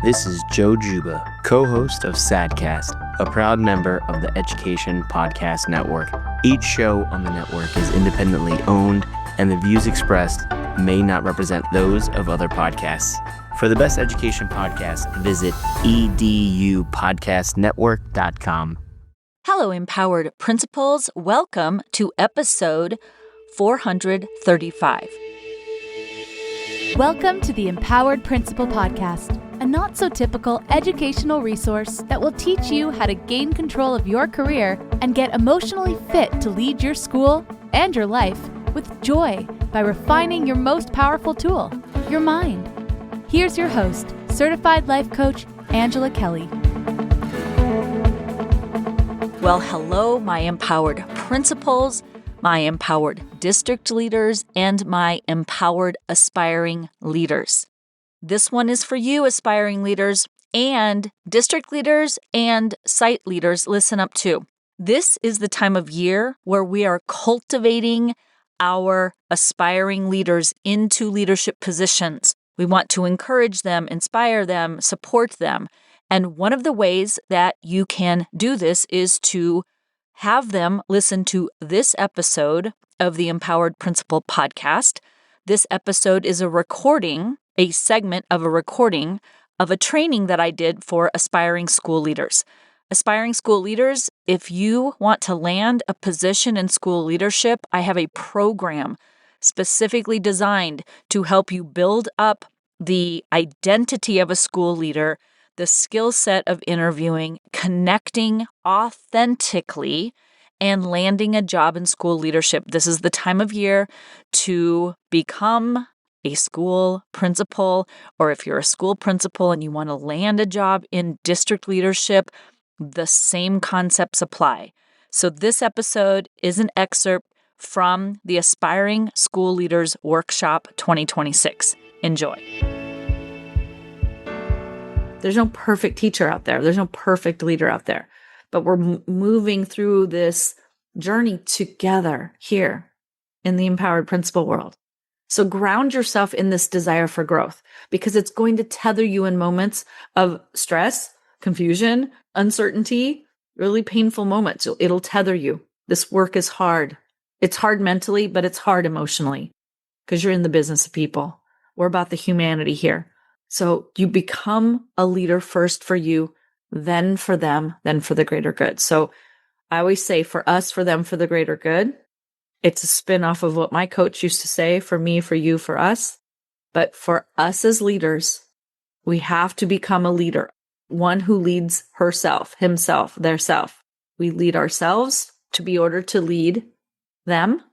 This is Joe Juba, co-host of SADcast, a proud member of the Education Podcast Network. Each show on the network is independently owned, and the views expressed may not represent those of other podcasts. For the best education podcast, visit edupodcastnetwork.com. Hello, Empowered Principals. Welcome to episode 435. Welcome to the Empowered Principal Podcast, a not-so-typical educational resource that will teach you how to gain control of your career and get emotionally fit to lead your school and your life with joy by refining your most powerful tool, your mind. Here's your host, Certified Life Coach Angela Kelly. Well, hello, my empowered principals, my empowered district leaders, and my empowered aspiring leaders. This one is for you, aspiring leaders, and district leaders and site leaders. Listen up too. This is the time of year where we are cultivating our aspiring leaders into leadership positions. We want to encourage them, inspire them, support them. And one of the ways that you can do this is to have them listen to this episode of the Empowered Principal Podcast. This episode is a segment of a recording of a training that I did for aspiring school leaders. Aspiring school leaders, if you want to land a position in school leadership, I have a program specifically designed to help you build up the identity of a school leader, the skill set of interviewing, connecting authentically, and landing a job in school leadership. This is the time of year to become a school principal, or if you're a school principal and you want to land a job in district leadership, the same concepts apply. So this episode is an excerpt from the Aspiring School Leaders Workshop 2026. Enjoy. There's no perfect teacher out there. There's no perfect leader out there. But we're moving through this journey together here in the empowered principal world. So ground yourself in this desire for growth, because it's going to tether you in moments of stress, confusion, uncertainty, really painful moments. It'll tether you. This work is hard. It's hard mentally, but it's hard emotionally, because you're in the business of people. We're about the humanity here. So you become a leader first for you, then for them, then for the greater good. So I always say for us, for them, for the greater good. It's a spin-off of what my coach used to say, for me, for you, for us. But for us as leaders, we have to become a leader, one who leads herself, himself, theirself. We lead ourselves to be ordered to lead them,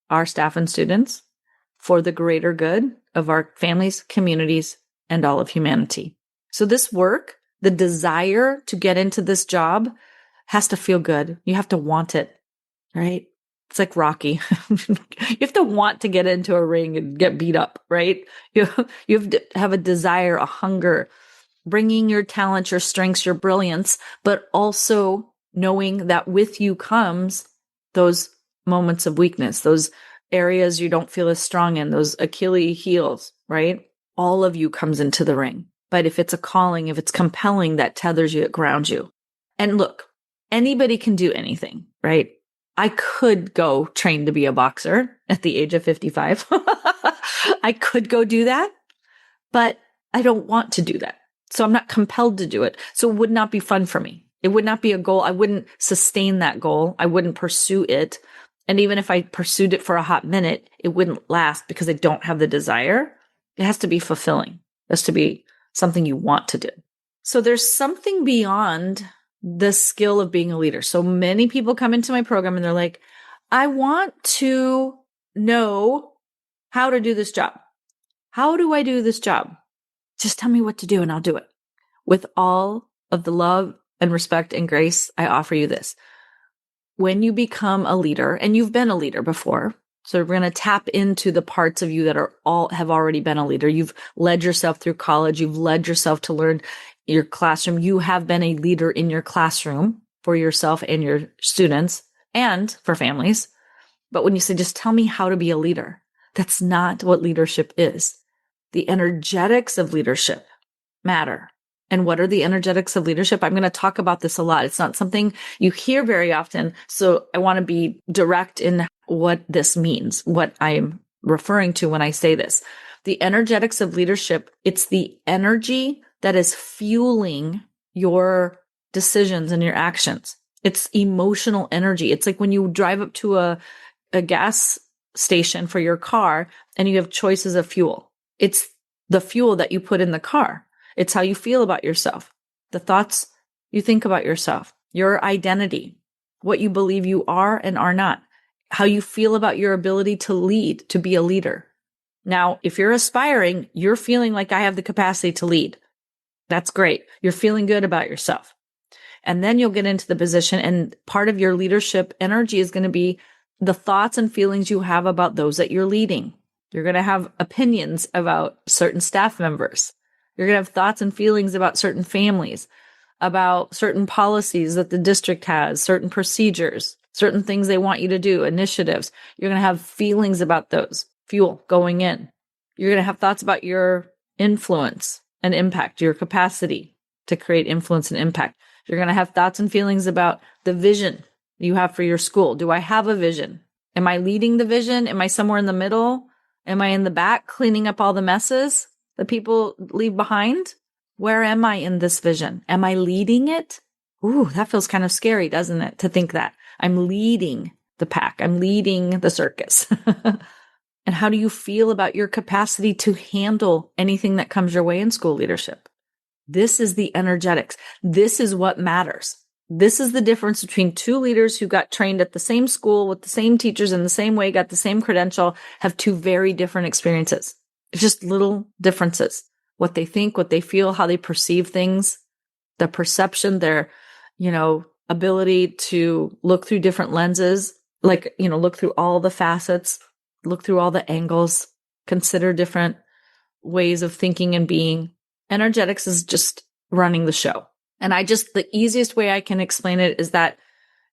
our staff and students, for the greater good of our families, communities, and all of humanity. So this work, the desire to get into this job, has to feel good. You have to want it, right? It's like Rocky. You have to want to get into a ring and get beat up, right? You have to have a desire, a hunger, bringing your talents, your strengths, your brilliance, but also knowing that with you comes those moments of weakness, those areas you don't feel as strong in, those Achilles heels, right? All of you comes into the ring. But if it's a calling, if it's compelling, that tethers you, it grounds you. And look, anybody can do anything, right? I could go train to be a boxer at the age of 55. I could go do that, but I don't want to do that. So I'm not compelled to do it. So it would not be fun for me. It would not be a goal. I wouldn't sustain that goal. I wouldn't pursue it. And even if I pursued it for a hot minute, it wouldn't last because I don't have the desire. It has to be fulfilling. It has to be something you want to do. So there's something beyond the skill of being a leader. So many people come into my program and they're like, I want to know how to do this job. How do I do this job? Just tell me what to do and I'll do it. With all of the love and respect and grace, I offer you this. When you become a leader, and you've been a leader before, so we're going to tap into the parts of you that have already been a leader. You've led yourself through college. You've led yourself to learn your classroom. You have been a leader in your classroom for yourself and your students and for families. But when you say, just tell me how to be a leader, that's not what leadership is. The energetics of leadership matter. And what are the energetics of leadership? I'm going to talk about this a lot. It's not something you hear very often. So I want to be direct in what this means, what I'm referring to when I say this. The energetics of leadership, it's the energy that is fueling your decisions and your actions. It's emotional energy. It's like when you drive up to a gas station for your car and you have choices of fuel. It's the fuel that you put in the car. It's how you feel about yourself, the thoughts you think about yourself, your identity, what you believe you are and are not, how you feel about your ability to lead, to be a leader. Now, if you're aspiring, you're feeling like I have the capacity to lead. That's great. You're feeling good about yourself. And then you'll get into the position, and part of your leadership energy is going to be the thoughts and feelings you have about those that you're leading. You're going to have opinions about certain staff members. You're going to have thoughts and feelings about certain families, about certain policies that the district has, certain procedures, certain things they want you to do, initiatives. You're going to have feelings about those, fuel going in. You're going to have thoughts about your influence and impact, your capacity to create influence and impact. You're going to have thoughts and feelings about the vision you have for your school. Do I have a vision? Am I leading the vision? Am I somewhere in the middle? Am I in the back cleaning up all the messes that people leave behind? Where am I in this vision? Am I leading it? Ooh, that feels kind of scary, doesn't it? To think that I'm leading the pack. I'm leading the circus. And how do you feel about your capacity to handle anything that comes your way in school leadership? This is the energetics. This is what matters. This is the difference between two leaders who got trained at the same school with the same teachers in the same way, got the same credential, have two very different experiences. It's just little differences. What they think, what they feel, how they perceive things, the perception, their, ability to look through different lenses, look through all the facets, look through all the angles, consider different ways of thinking and being. Energetics is just running the show. And the easiest way I can explain it is that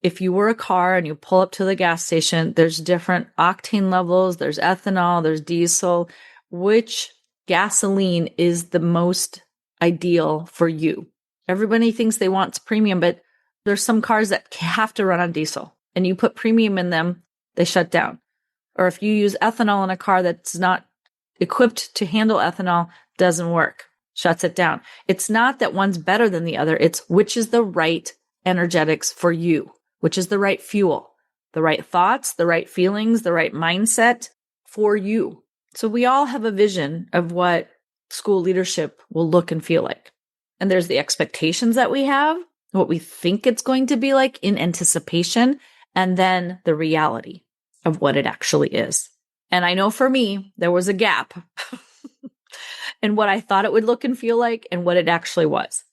if you were a car and you pull up to the gas station, there's different octane levels, there's ethanol, there's diesel. Which gasoline is the most ideal for you? Everybody thinks they want premium, but there's some cars that have to run on diesel, and you put premium in them, they shut down. Or if you use ethanol in a car that's not equipped to handle ethanol, doesn't work, shuts it down. It's not that one's better than the other. It's which is the right energetics for you, which is the right fuel, the right thoughts, the right feelings, the right mindset for you. So we all have a vision of what school leadership will look and feel like. And there's the expectations that we have, what we think it's going to be like in anticipation, and then the reality of what it actually is. And I know for me, there was a gap in what I thought it would look and feel like and what it actually was.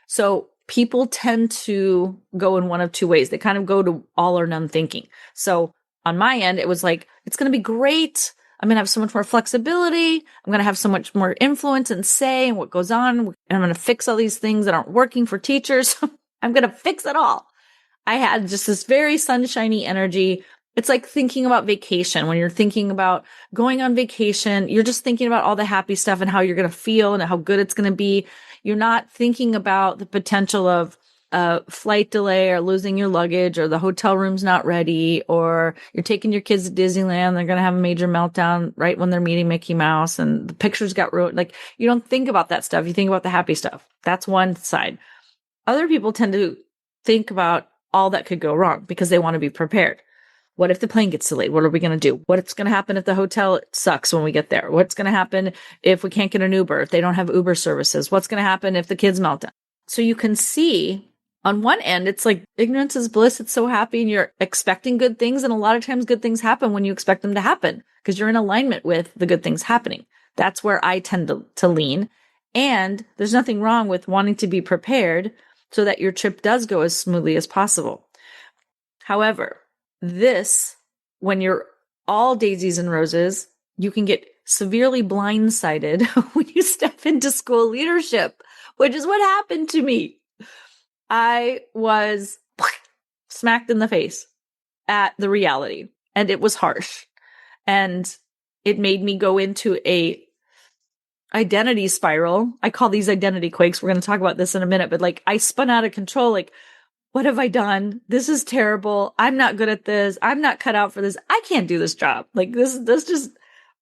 So people tend to go in one of two ways. They kind of go to all or none thinking. So on my end, it was like, it's going to be great. I'm going to have so much more flexibility. I'm going to have so much more influence and say in what goes on. And I'm going to fix all these things that aren't working for teachers. I'm going to fix it all. I had just this very sunshiny energy. It's like thinking about vacation. When you're thinking about going on vacation, you're just thinking about all the happy stuff and how you're going to feel and how good it's going to be. You're not thinking about the potential of a flight delay or losing your luggage or the hotel room's not ready or you're taking your kids to Disneyland. They're going to have a major meltdown right when they're meeting Mickey Mouse and the pictures got ruined. Like you don't think about that stuff. You think about the happy stuff. That's one side. Other people tend to think about all that could go wrong because they want to be prepared. What if the plane gets delayed? What are we going to do? What's going to happen if the hotel sucks when we get there? What's going to happen if we can't get an Uber, if they don't have Uber services? What's going to happen if the kids melt down? So you can see on one end, it's like ignorance is bliss. It's so happy and you're expecting good things. And a lot of times good things happen when you expect them to happen because you're in alignment with the good things happening. That's where I tend to lean. And there's nothing wrong with wanting to be prepared so that your trip does go as smoothly as possible. However, when you're all daisies and roses, you can get severely blindsided when you step into school leadership, which is what happened to me. I was smacked in the face at the reality, and it was harsh. And it made me go into a identity spiral. I call these identity quakes. We're going to talk about this in a minute, but like I spun out of control. Like, what have I done? This is terrible. I'm not good at this. I'm not cut out for this. I can't do this job. Like this just,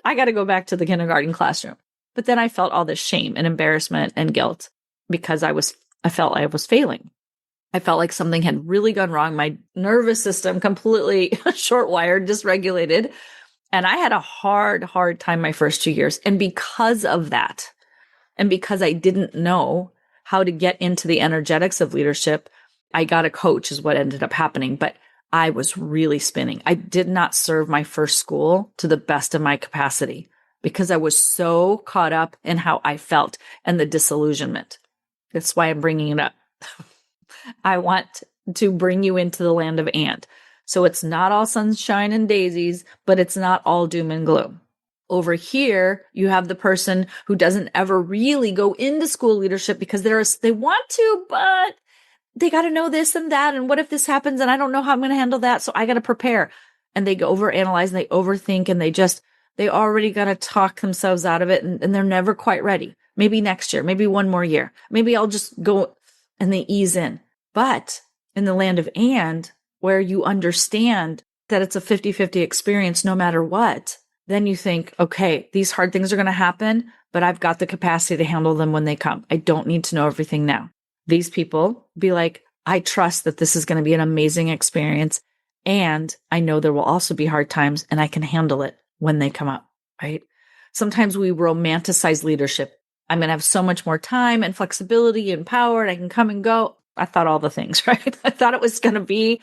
I got to go back to the kindergarten classroom. But then I felt all this shame and embarrassment and guilt because I felt I was failing. I felt like something had really gone wrong. My nervous system completely short-wired, dysregulated. And I had a hard time my first 2 years. And because of that, and because I didn't know how to get into the energetics of leadership, I got a coach is what ended up happening. But I was really spinning. I did not serve my first school to the best of my capacity because I was so caught up in how I felt and the disillusionment. That's why I'm bringing it up. I want to bring you into the land of and. So it's not all sunshine and daisies, but it's not all doom and gloom. Over here, you have the person who doesn't ever really go into school leadership because they want to, but they got to know this and that. And what if this happens? And I don't know how I'm going to handle that. So I got to prepare. And they go overanalyze and they overthink and they already got to talk themselves out of it. And they're never quite ready. Maybe next year, maybe one more year. Maybe I'll just go and they ease in. But in the land of and, where you understand that it's a 50-50 experience no matter what, then you think, okay, these hard things are going to happen, but I've got the capacity to handle them when they come. I don't need to know everything now. These people be like, I trust that this is going to be an amazing experience. And I know there will also be hard times and I can handle it when they come up, right? Sometimes we romanticize leadership. I'm going to have so much more time and flexibility and power and I can come and go. I thought all the things, right? I thought it was going to be,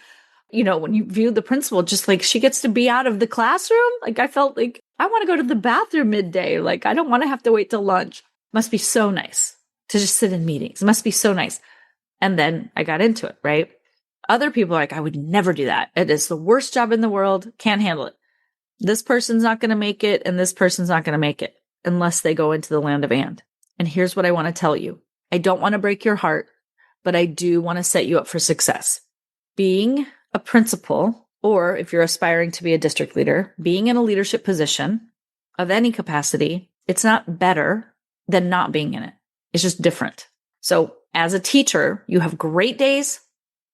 when you view the principal, just like she gets to be out of the classroom. Like I felt like I want to go to the bathroom midday. Like I don't want to have to wait till lunch. Must be so nice to just sit in meetings. It must be so nice. And then I got into it, right? Other people are like, I would never do that. It is the worst job in the world. Can't handle it. This person's not going to make it. And this person's not going to make it unless they go into the land of and. And here's what I want to tell you. I don't want to break your heart, but I do want to set you up for success. Being a principal, or if you're aspiring to be a district leader, being in a leadership position of any capacity, it's not better than not being in it. It's just different. So as a teacher, you have great days,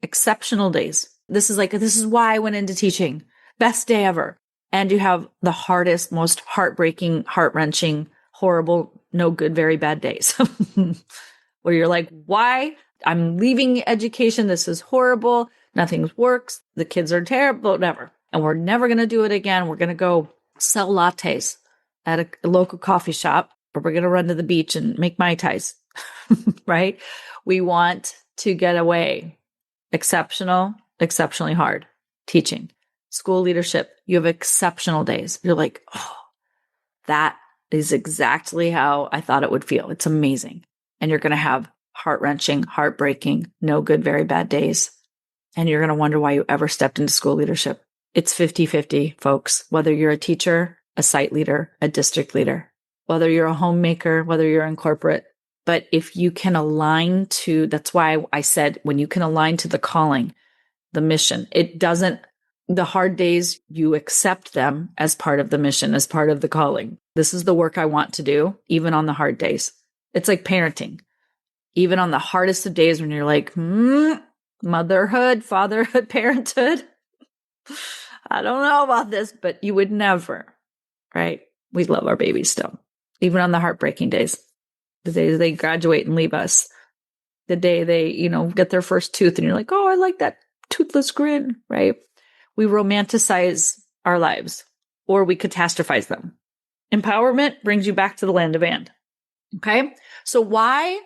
exceptional days. This is why I went into teaching. Best day ever. And you have the hardest, most heartbreaking, heart-wrenching, horrible, no good, very bad days where you're like, why? I'm leaving education. This is horrible. Nothing works. The kids are terrible, whatever. And we're never going to do it again. We're going to go sell lattes at a local coffee shop, or we're going to run to the beach and make Mai Tais, right? We want to get away. Exceptionally hard teaching. School leadership, you have exceptional days. You're like, oh, that is exactly how I thought it would feel. It's amazing. And you're going to have heart-wrenching, heartbreaking, no good, very bad days. And you're going to wonder why you ever stepped into school leadership. It's 50-50, folks, whether you're a teacher, a site leader, a district leader, whether you're a homemaker, whether you're in corporate. But if you can align to, that's why I said, when you can align to the calling, the mission, the hard days, you accept them as part of the mission, as part of the calling. This is the work I want to do, even on the hard days. It's like parenting. Even on the hardest of days when you're like, motherhood, fatherhood, parenthood. I don't know about this, but you would never, right? We love our babies still, even on the heartbreaking days, the days they graduate and leave us, the day they, get their first tooth and you're like, oh, I like that toothless grin, right? We romanticize our lives or we catastrophize them. Empowerment brings you back to the land of and. Okay. So why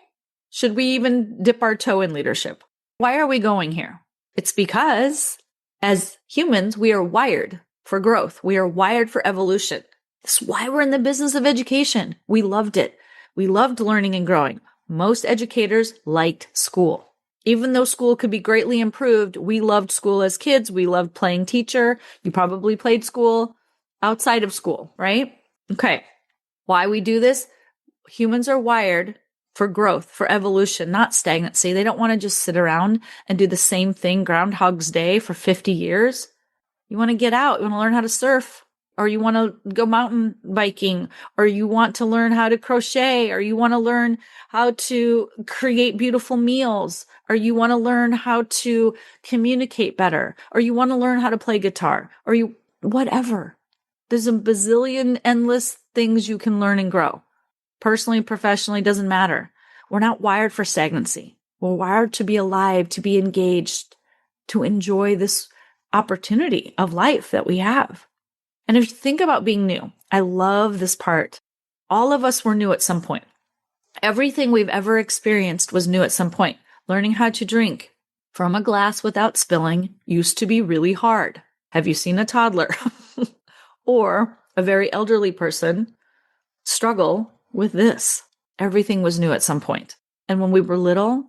should we even dip our toe in leadership? Why are we going here? It's because as humans, we are wired for growth. We are wired for evolution. That's why we're in the business of education. We loved it. We loved learning and growing. Most educators liked school. Even though school could be greatly improved, we loved school as kids. We loved playing teacher. You probably played school outside of school, right? Okay. Why we do this? Humans are wired for growth, for evolution, not stagnancy. They don't want to just sit around and do the same thing Groundhog's Day for 50 years. You want to get out. You want to learn how to surf. or you want to go mountain biking, or you want to learn how to crochet, or you want to learn how to create beautiful meals, or you want to learn how to communicate better, or you want to learn how to play guitar, or whatever. There's a bazillion endless things you can learn and grow. Personally, professionally, doesn't matter. We're not wired for stagnancy. We're wired to be alive, to be engaged, to enjoy this opportunity of life that we have. And if you think about being new, I love this part. All of us were new at some point. Everything we've ever experienced was new at some point. Learning how to drink from a glass without spilling used to be really hard. Have you seen a toddler or a very elderly person struggle with this? Everything was new at some point. And when we were little,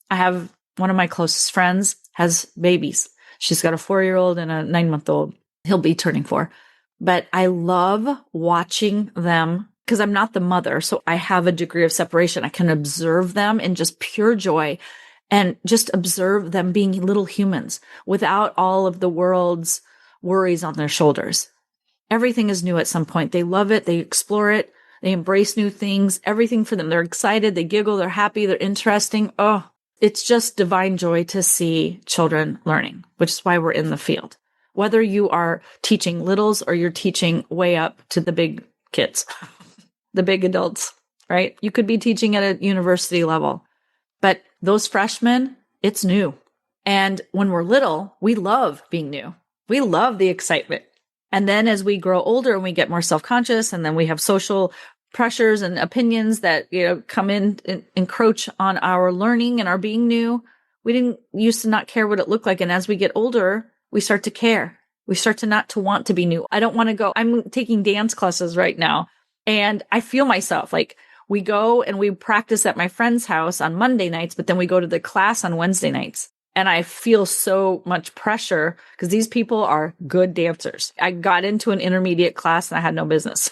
I have one of my closest friends has babies. She's got a 4-year-old and a 9-month-old. He'll be turning 4. But I love watching them because I'm not the mother. So I have a degree of separation. I can observe them in just pure joy and just observe them being little humans without all of the world's worries on their shoulders. Everything is new at some point. They love it. They explore it. They embrace new things. Everything for them. They're excited. They giggle. They're happy. They're interesting. Oh, it's just divine joy to see children learning, which is why we're in the field. Whether you are teaching littles or you're teaching way up to the big kids, the big adults, right? You could be teaching at a university level, but those freshmen, it's new. And when we're little, we love being new. We love the excitement. And then as we grow older and we get more self-conscious, and then we have social pressures and opinions that, come in and encroach on our learning and our being new, we didn't used to not care what it looked like. And as we get older, we start to care. We start to not to want to be new. I don't want to go. I'm taking dance classes right now. And I feel myself like we go and we practice at my friend's house on Monday nights, but then we go to the class on Wednesday nights. And I feel so much pressure because these people are good dancers. I got into an intermediate class and I had no business,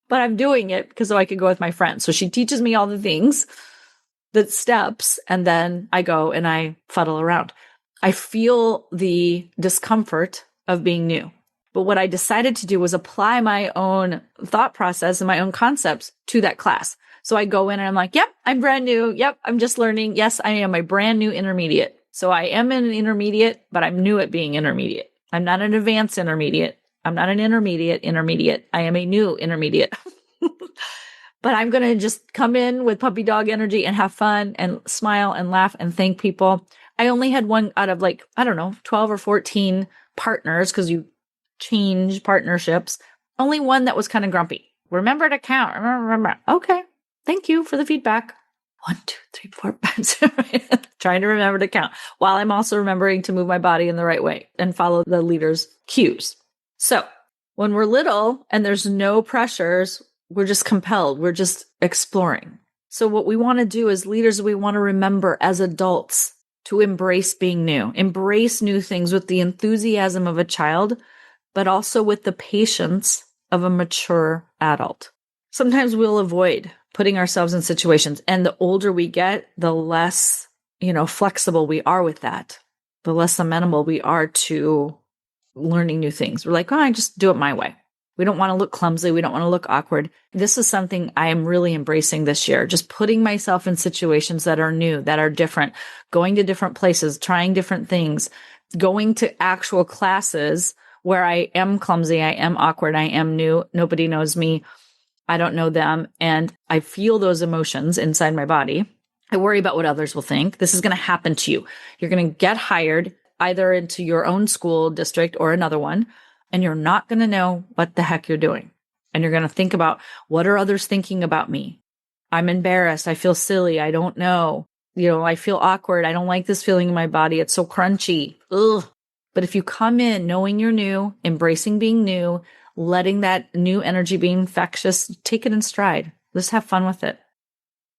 but I'm doing it because so I could go with my friend. So she teaches me all the things, the steps, and then I go and I fuddle around. I feel the discomfort of being new. But what I decided to do was apply my own thought process and my own concepts to that class. So I go in and I'm like, yep, I'm brand new. Yep, I'm just learning. Yes, I am a brand new intermediate. So I am an intermediate, but I'm new at being intermediate. I'm not an advanced intermediate. I'm not an intermediate. I am a new intermediate. But I'm going to just come in with puppy dog energy and have fun and smile and laugh and thank people. I only had one out of 12 or 14 partners because you change partnerships. Only one that was kind of grumpy. Remember to count. Remember. Okay. Thank you for the feedback. 1, 2, 3, 4, 5, 6. Trying to remember to count while I'm also remembering to move my body in the right way and follow the leader's cues. So when we're little and there's no pressures, we're just compelled. We're just exploring. So what we want to do as leaders, we want to remember as adults to embrace being new, embrace new things with the enthusiasm of a child, but also with the patience of a mature adult. Sometimes we'll avoid putting ourselves in situations. And the older we get, the less, flexible we are with that, the less amenable we are to learning new things. We're like, I just do it my way. We don't want to look clumsy. We don't want to look awkward. This is something I am really embracing this year. Just putting myself in situations that are new, that are different, going to different places, trying different things, going to actual classes where I am clumsy, I am awkward, I am new. Nobody knows me. I don't know them. And I feel those emotions inside my body. I worry about what others will think. This is going to happen to you. You're going to get hired either into your own school district or another one, and you're not going to know what the heck you're doing. And you're going to think about, what are others thinking about me? I'm embarrassed. I feel silly. I don't know. I feel awkward. I don't like this feeling in my body. It's so crunchy. Ugh. But if you come in knowing you're new, embracing being new, letting that new energy be infectious, take it in stride. Let's have fun with it.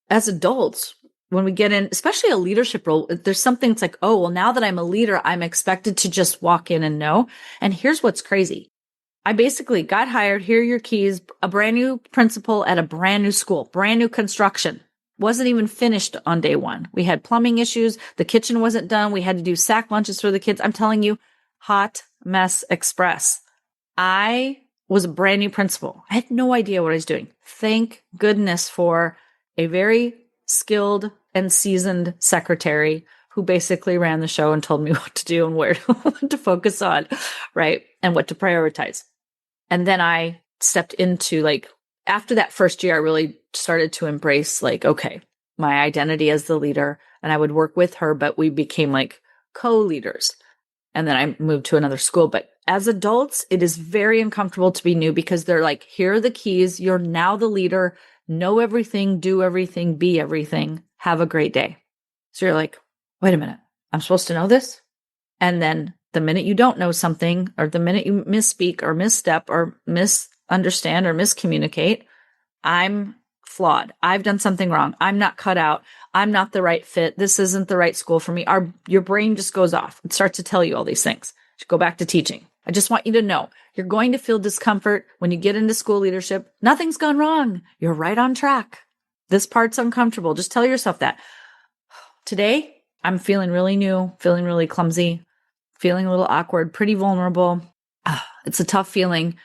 As adults, when we get in, especially a leadership role, there's something that's like, oh, well, now that I'm a leader, I'm expected to just walk in and know. And here's what's crazy. I basically got hired. Here are your keys. A brand new principal at a brand new school, brand new construction. Wasn't even finished on day one. We had plumbing issues. The kitchen wasn't done. We had to do sack lunches for the kids. I'm telling you, hot mess express. I was a brand new principal. I had no idea what I was doing. Thank goodness for a very skilled and seasoned secretary who basically ran the show and told me what to do and where what to focus on, right? And what to prioritize. And then I stepped into after that first year, I really started to embrace okay, my identity as the leader, and I would work with her, but we became co-leaders. And then I moved to another school. But as adults, it is very uncomfortable to be new because they're here are the keys. You're now the leader. Know everything, do everything, be everything. Have a great day. So you're wait a minute, I'm supposed to know this? And then the minute you don't know something, or the minute you misspeak or misstep or misunderstand or miscommunicate, I'm flawed. I've done something wrong. I'm not cut out. I'm not the right fit. This isn't the right school for me. Your brain just goes off. It starts to tell you all these things. Go back to teaching. I just want you to know you're going to feel discomfort when you get into school leadership. Nothing's gone wrong. You're right on track. This part's uncomfortable. Just tell yourself that. Today, I'm feeling really new, feeling really clumsy, feeling a little awkward, pretty vulnerable. It's a tough feeling,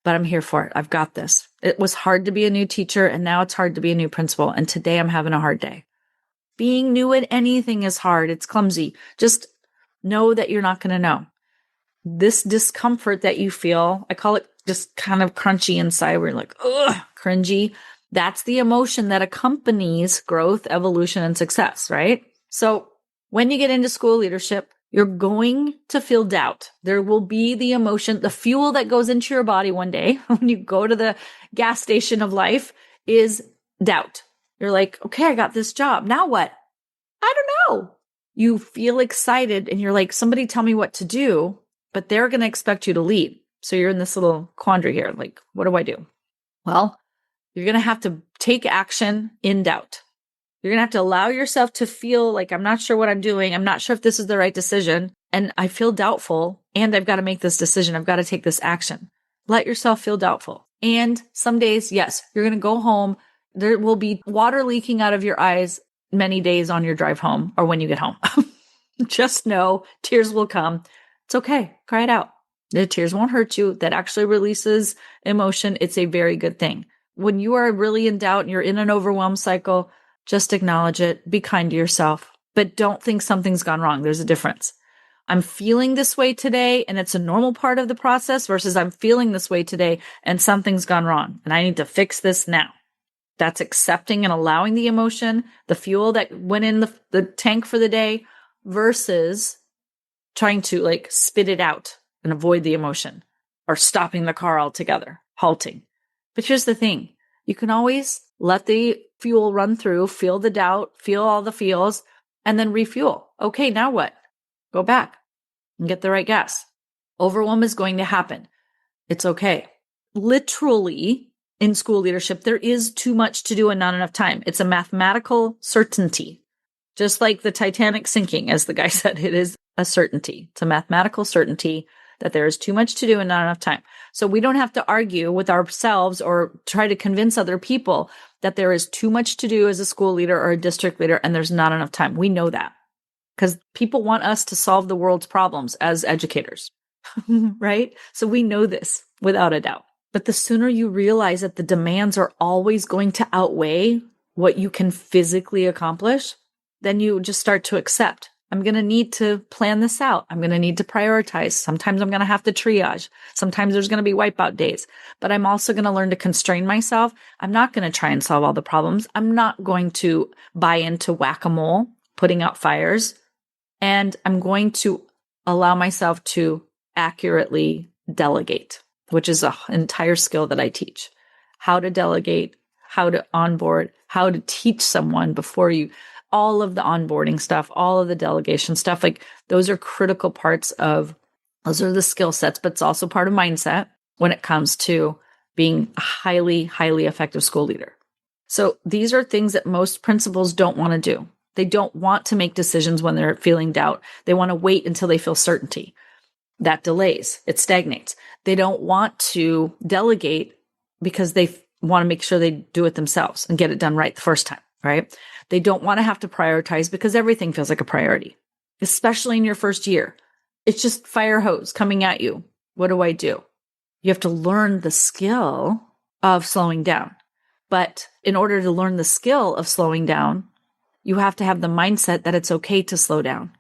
but I'm here for it. I've got this. It was hard to be a new teacher, and now it's hard to be a new principal. And today I'm having a hard day. Being new at anything is hard. It's clumsy. Just know that you're not going to know. This discomfort that you feel, I call it just kind of crunchy inside. We're ugh, cringy. That's the emotion that accompanies growth, evolution, and success, right? So when you get into school leadership, you're going to feel doubt. There will be the emotion, the fuel that goes into your body one day when you go to the gas station of life is doubt. You're okay, I got this job. Now what? I don't know. You feel excited and you're somebody tell me what to do, but they're going to expect you to lead. So you're in this little quandary here. What do I do? Well, you're going to have to take action in doubt. You're going to have to allow yourself to feel I'm not sure what I'm doing. I'm not sure if this is the right decision. And I feel doubtful. And I've got to make this decision. I've got to take this action. Let yourself feel doubtful. And some days, yes, you're going to go home. There will be water leaking out of your eyes many days on your drive home or when you get home. Just know tears will come. It's okay. Cry it out. The tears won't hurt you. That actually releases emotion. It's a very good thing. When you are really in doubt and you're in an overwhelm cycle, just acknowledge it. Be kind to yourself, but don't think something's gone wrong. There's a difference. I'm feeling this way today, and it's a normal part of the process versus I'm feeling this way today and something's gone wrong and I need to fix this now. That's accepting and allowing the emotion, the fuel that went in the tank for the day versus trying to spit it out and avoid the emotion or stopping the car altogether, halting. But here's the thing. You can always let the fuel run through, feel the doubt, feel all the feels, and then refuel. Okay, now what? Go back and get the right gas. Overwhelm is going to happen. It's okay. Literally, in school leadership, there is too much to do and not enough time. It's a mathematical certainty. Just like the Titanic sinking, as the guy said, it is a certainty. It's a mathematical certainty that there is too much to do and not enough time. So we don't have to argue with ourselves or try to convince other people that there is too much to do as a school leader or a district leader and there's not enough time. We know that because people want us to solve the world's problems as educators, right? So we know this without a doubt. But the sooner you realize that the demands are always going to outweigh what you can physically accomplish, then you just start to accept. I'm going to need to plan this out. I'm going to need to prioritize. Sometimes I'm going to have to triage. Sometimes there's going to be wipeout days, but I'm also going to learn to constrain myself. I'm not going to try and solve all the problems. I'm not going to buy into whack-a-mole, putting out fires, and I'm going to allow myself to accurately delegate, which is an entire skill that I teach. How to delegate, how to onboard, how to teach someone before you, all of the onboarding stuff, all of the delegation stuff, those are critical parts of, those are the skill sets, but it's also part of mindset when it comes to being a highly, highly effective school leader. So these are things that most principals don't want to do. They don't want to make decisions when they're feeling doubt. They want to wait until they feel certainty. That delays, it stagnates. They don't want to delegate because they want to make sure they do it themselves and get it done right the first time, right? They don't want to have to prioritize because everything feels like a priority, especially in your first year. It's just fire hose coming at you. What do I do? You have to learn the skill of slowing down. But in order to learn the skill of slowing down, you have to have the mindset that it's okay to slow down.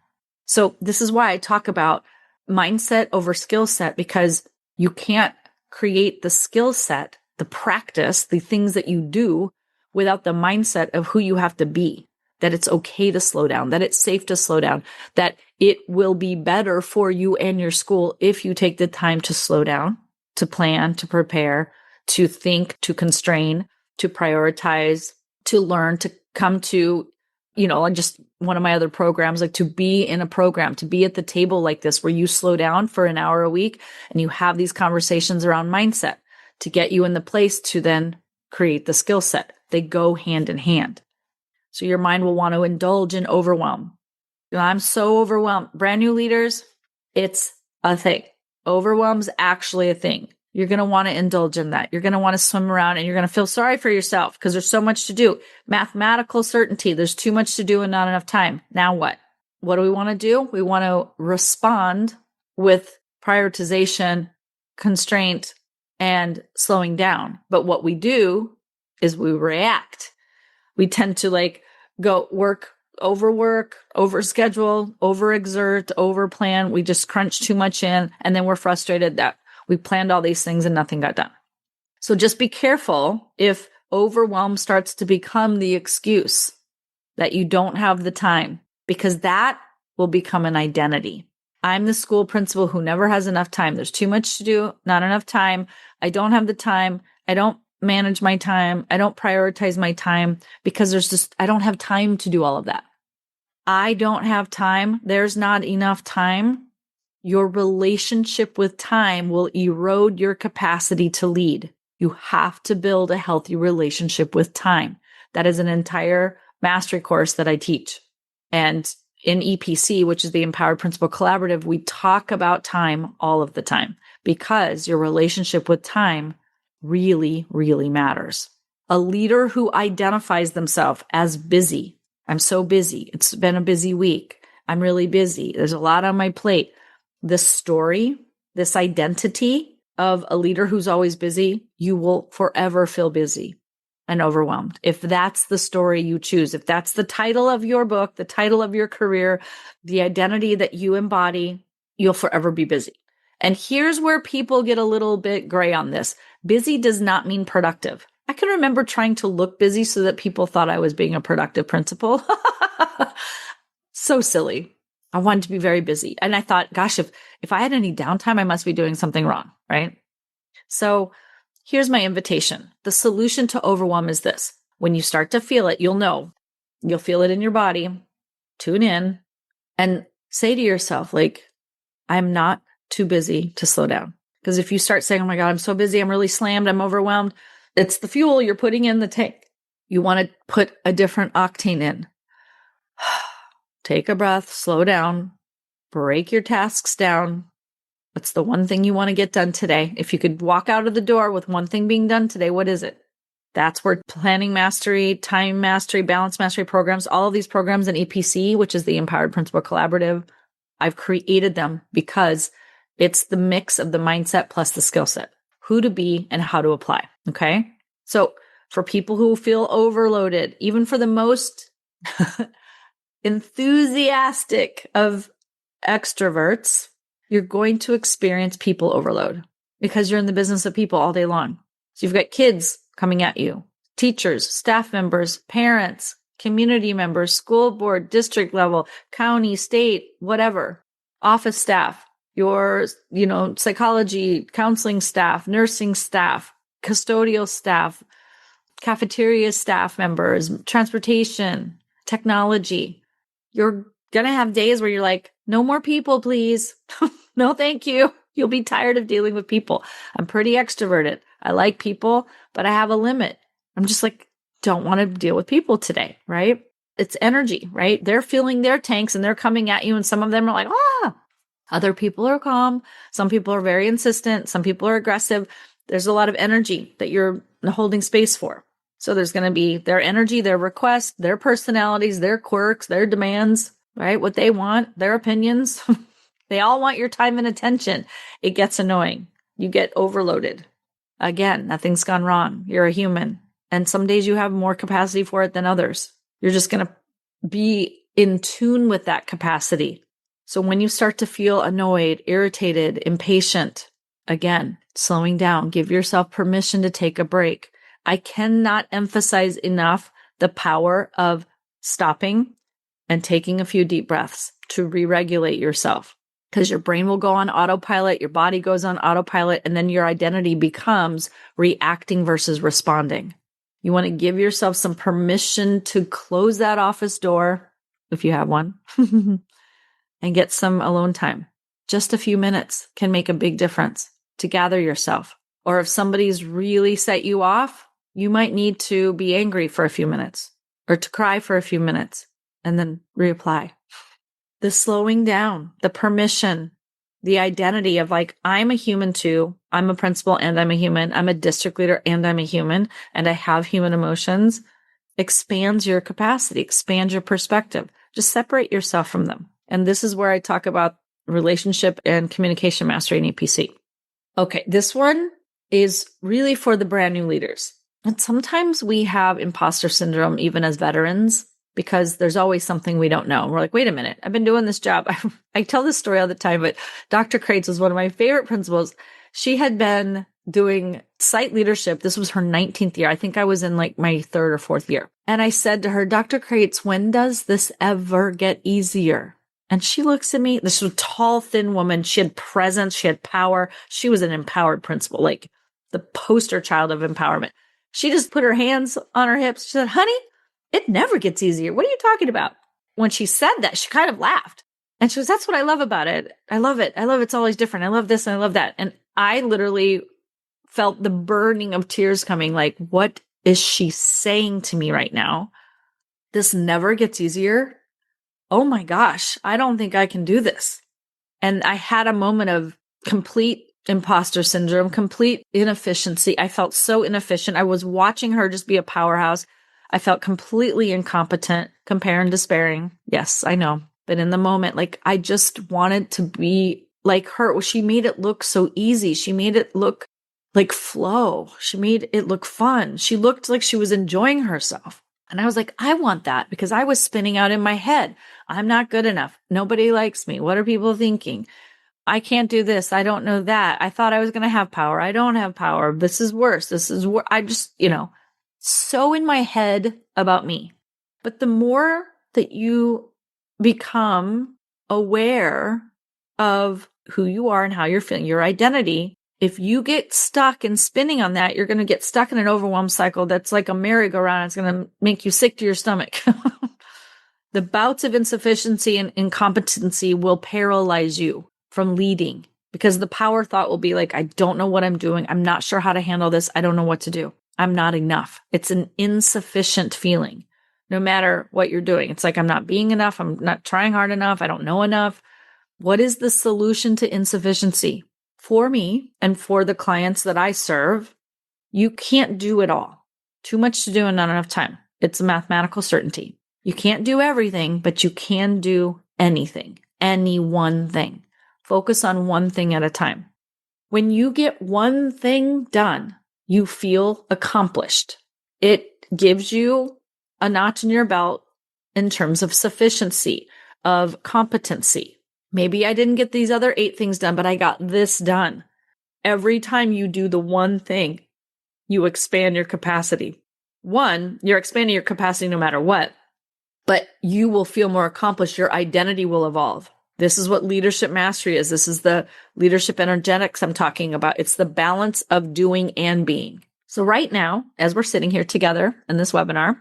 So this is why I talk about mindset over skill set, because you can't create the skill set, the practice, the things that you do without the mindset of who you have to be, that it's okay to slow down, that it's safe to slow down, that it will be better for you and your school if you take the time to slow down, to plan, to prepare, to think, to constrain, to prioritize, to learn, to come to, just one of my other programs, like to be in a program, to be at the table like this, where you slow down for an hour a week and you have these conversations around mindset to get you in the place to then create the skill set. They go hand in hand. So your mind will want to indulge in overwhelm. I'm so overwhelmed. Brand new leaders, it's a thing. Overwhelm's actually a thing. You're going to want to indulge in that. You're going to want to swim around and you're going to feel sorry for yourself because there's so much to do. Mathematical certainty. There's too much to do and not enough time. Now what? What do we want to do? We want to respond with prioritization, constraint, and slowing down. But what we do is we react. We tend to go overwork, overschedule, overexert, overplan. We just crunch too much in, and then we're frustrated that we planned all these things and nothing got done. So just be careful if overwhelm starts to become the excuse that you don't have the time, because that will become an identity. I'm the school principal who never has enough time. There's too much to do, not enough time. I don't have the time. I don't manage my time. I don't prioritize my time because I don't have time to do all of that. I don't have time. There's not enough time. Your relationship with time will erode your capacity to lead. You have to build a healthy relationship with time. That is an entire mastery course that I teach. And in EPC, which is the Empowered Principal Collaborative, we talk about time all of the time because your relationship with time really, really matters. A leader who identifies themselves as busy. I'm so busy. It's been a busy week. I'm really busy. There's a lot on my plate. This story, this identity of a leader who's always busy, you will forever feel busy and overwhelmed. If that's the story you choose, if that's the title of your book, the title of your career, the identity that you embody, you'll forever be busy. And here's where people get a little bit gray on this. Busy does not mean productive. I can remember trying to look busy so that people thought I was being a productive principal. So silly. I wanted to be very busy. And I thought, gosh, if I had any downtime, I must be doing something wrong, right? So here's my invitation. The solution to overwhelm is this. When you start to feel it, you'll know. You'll feel it in your body. Tune in and say to yourself, I'm not too busy to slow down. Because if you start saying, oh my God, I'm so busy, I'm really slammed, I'm overwhelmed, it's the fuel you're putting in the tank. You want to put a different octane in. Take a breath, slow down, break your tasks down. What's the one thing you want to get done today? If you could walk out of the door with one thing being done today, what is it? That's where planning mastery, time mastery, balance mastery programs, all of these programs in EPC, which is the Empowered Principal Collaborative, I've created them because it's the mix of the mindset plus the skill set, who to be and how to apply. Okay. So for people who feel overloaded, even for the most enthusiastic of extroverts, you're going to experience people overload because you're in the business of people all day long. So you've got kids coming at you, teachers, staff members, parents, community members, school board, district level, county, state, whatever, office staff, your, psychology, counseling staff, nursing staff, custodial staff, cafeteria staff members, transportation, technology. You're going to have days where you're like, no more people, please. No, thank you. You'll be tired of dealing with people. I'm pretty extroverted. I like people, but I have a limit. I'm just don't want to deal with people today, right? It's energy, right? They're filling their tanks and they're coming at you. And some of them are like, ah. Other people are calm. Some people are very insistent. Some people are aggressive. There's a lot of energy that you're holding space for. So there's going to be their energy, their requests, their personalities, their quirks, their demands, right? What they want, their opinions. They all want your time and attention. It gets annoying. you get overloaded. Again, nothing's gone wrong. You're a human. And some days you have more capacity for it than others. You're just going to be in tune with that capacity. So when you start to feel annoyed, irritated, impatient, again, slowing down, give yourself permission to take a break. I cannot emphasize enough the power of stopping and taking a few deep breaths to re-regulate yourself, because your brain will go on autopilot, your body goes on autopilot, and then your identity becomes reacting versus responding. You want to give yourself some permission to close that office door, if you have one, and get some alone time. Just a few minutes can make a big difference to gather yourself. Or if somebody's really set you off, you might need to be angry for a few minutes or to cry for a few minutes and then reapply. The slowing down, the permission, the identity of like, I'm a human too. I'm a principal and I'm a human. I'm a district leader and I'm a human and I have human emotions, expands your capacity, expands your perspective. Just separate yourself from them. And this is where I talk about relationship and communication mastery in EPC. Okay, this one is really for the brand new leaders. And sometimes we have imposter syndrome even as veterans, because there's always something we don't know. And we're like, wait a minute, I've been doing this job. I tell this story all the time, but Dr. Kreitz was one of my favorite principals. She had been doing site leadership. This was her 19th year. I think I was in like my third or fourth year. And I said to her, Dr. Kreitz, when does this ever get easier? And she looks at me, this was a tall, thin woman. She had presence. She had power. She was an empowered principal, like the poster child of empowerment. She just put her hands on her hips. She said, honey, it never gets easier. What are you talking about? When she said that, she kind of laughed. And she goes, that's what I love about it. I love it. I love it's always different. I love this and I love that. And I literally felt the burning of tears coming, like, what is she saying to me right now? This never gets easier. Oh my gosh, I don't think I can do this. And I had a moment of complete imposter syndrome, complete inefficiency. I felt so inefficient. I was watching her just be a powerhouse. I felt completely incompetent, comparing, despairing. Yes, I know. But in the moment, like, I just wanted to be like her. She made it look so easy. She made it look like flow. She made it look fun. She looked like she was enjoying herself. And I was like, I want that, because I was spinning out in my head. I'm not good enough. Nobody likes me. What are people thinking? I can't do this. I don't know that. I thought I was going to have power. I don't have power. This is worse. This is worse. I just, so in my head about me. But the more that you become aware of who you are and how you're feeling, your identity, if you get stuck in spinning on that, you're going to get stuck in an overwhelm cycle that's like a merry-go-round. It's going to make you sick to your stomach. The bouts of insufficiency and incompetency will paralyze you from leading, because the power thought will be like, I don't know what I'm doing. I'm not sure how to handle this. I don't know what to do. I'm not enough. It's an insufficient feeling, no matter what you're doing. It's like, I'm not being enough. I'm not trying hard enough. I don't know enough. What is the solution to insufficiency? For me and for the clients that I serve, you can't do it all. Too much to do and not enough time. It's a mathematical certainty. You can't do everything, but you can do anything, any one thing. Focus on one thing at a time. When you get one thing done, you feel accomplished. It gives you a notch in your belt in terms of sufficiency, of competency. Maybe I didn't get these other 8 things done, but I got this done. Every time you do the one thing, you expand your capacity. One, you're expanding your capacity no matter what, but you will feel more accomplished. Your identity will evolve. This is what leadership mastery is. This is the leadership energetics I'm talking about. It's the balance of doing and being. So right now, as we're sitting here together in this webinar,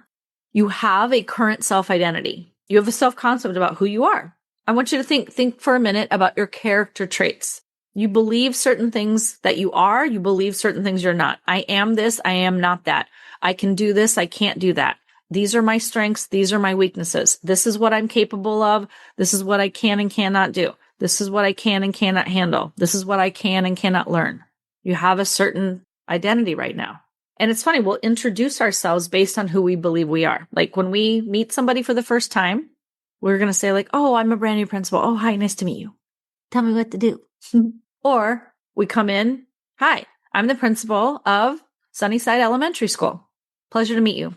you have a current self-identity. You have a self-concept about who you are. I want you to think for a minute about your character traits. You believe certain things that you are. You believe certain things you're not. I am this. I am not that. I can do this. I can't do that. These are my strengths. These are my weaknesses. This is what I'm capable of. This is what I can and cannot do. This is what I can and cannot handle. This is what I can and cannot learn. You have a certain identity right now. And it's funny, we'll introduce ourselves based on who we believe we are. Like when we meet somebody for the first time, we're going to say like, oh, I'm a brand new principal. Oh, hi, nice to meet you. Tell me what to do. Or we come in Hi, I'm the principal of Sunnyside Elementary School. Pleasure to meet you.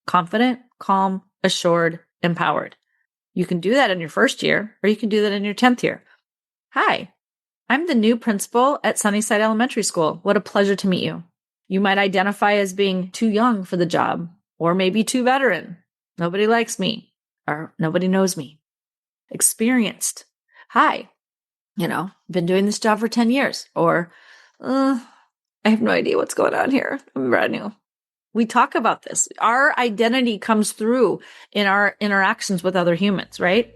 Confident, calm, assured, empowered. You can do that in your first year, or you can do that in your 10th year. Hi, I'm the new principal at Sunnyside Elementary School. What a pleasure to meet you. You might identify as being too young for the job, or maybe too veteran. Nobody likes me, or nobody knows me. Experienced. Hi, been doing this job for 10 years, or I have no idea what's going on here. I'm brand new. We talk about this. Our identity comes through in our interactions with other humans, right?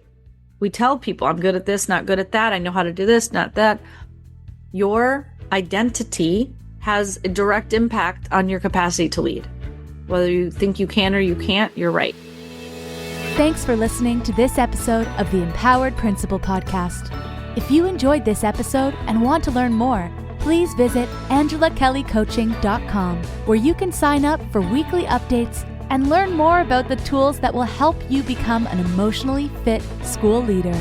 We tell people, I'm good at this, not good at that. I know how to do this, not that. Your identity has a direct impact on your capacity to lead. Whether you think you can or you can't, you're right. Thanks for listening to this episode of the Empowered Principal Podcast. If you enjoyed this episode and want to learn more, please visit angelakellycoaching.com, where you can sign up for weekly updates and learn more about the tools that will help you become an emotionally fit school leader.